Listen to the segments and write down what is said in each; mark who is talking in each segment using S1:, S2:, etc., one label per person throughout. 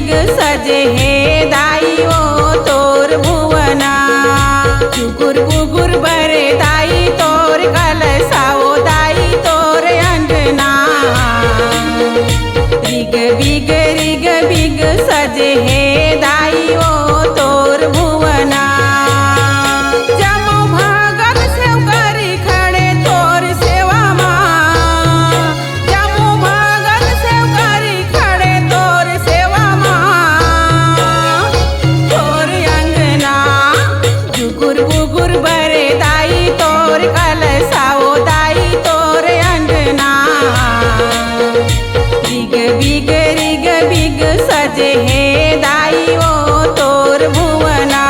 S1: Big सजे हे दाई ओ तोर भुवना। जुगुर बुगुर बरे दाई तोर कलसाओ दाई तोर अंगना। रिग बिग सजे हे दाई ओ तोर भुवना। जमो भगत सेव करी खड़े तोर सेवा माँ। जमो भगत सेव करी खड़े तोर सेवा माँ। तोर अंगना जुगुर बुगुर बरे दाई तोर कलसाओ दाई तोर अंगना। रिग बिग सजे हे दाई ओ तोर भुवना।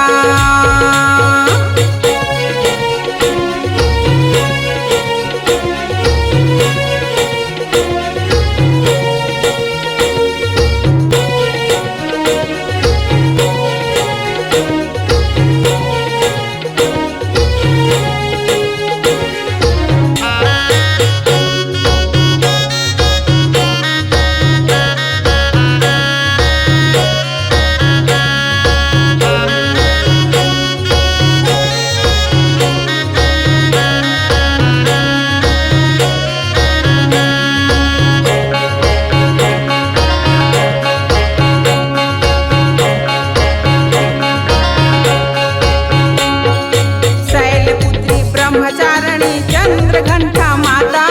S1: ब्रह्मचारिणी चंद्र घंटा माता।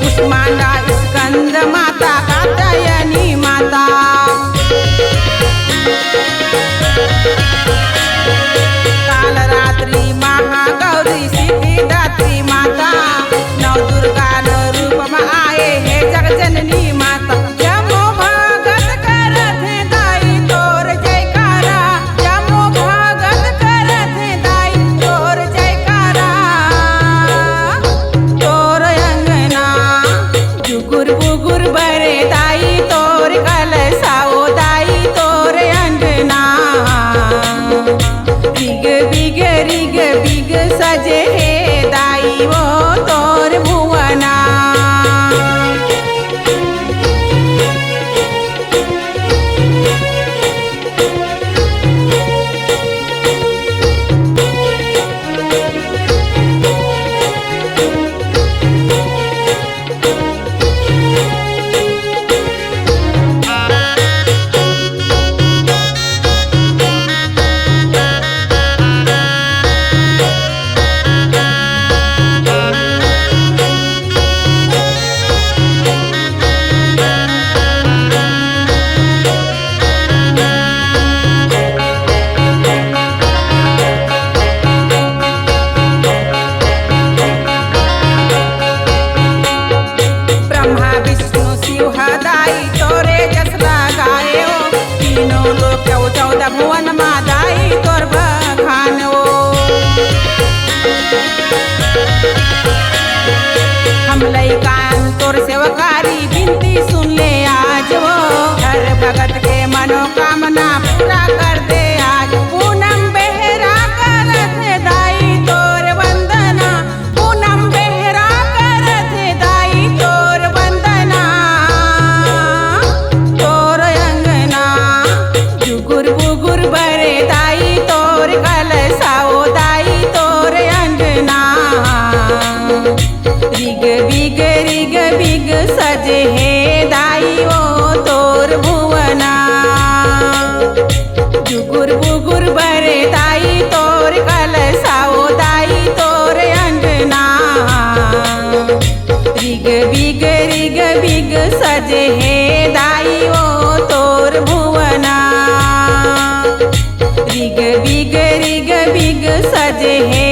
S1: उस्माना स्कंद माता कात्यायनी माता। काल रात्रि महागौरी सिद्धिदात्री माता। नव दुर्गा रूप में आए हे जगजननी माता। जमो भगत करत है दाई तोर जयकारा। जमो भगत करत है दाई तोर जयकारा। तोर अंगना जुगुर बुगुर बरे दाई तोर कलसाओ दाई तोर अंगना। रिग बिग सजे हे दाई वो तोर भुवना। ब्रह्मा विष्णु शिव दाई तोरे जस लगाए ओ। तीनों लोक 14 भुवन मा दाई तोर बखान ओ। हम लइकान तोर सेवकारी बिनती सुन ले आज वो। हर भगत के मनोकामना पूरा कर दे आज। पूनम बेहरा करत है दाई तोर वंदना। पूनम बेहरा करत है दाई तोर वंदना। तोर अंगना जुगुर बुगुर बरे दाई तोर कलसाओ दाई तोर अंगना। रिग बिग सजे हे दाई ओ तोर भुवना। जुगुर बुगुर बरे दाई तोर कलसाओ दाई तोर अंगना। रिग बिग सजे हे दाई ओ तोर भुवना। रिग बिग सजे हे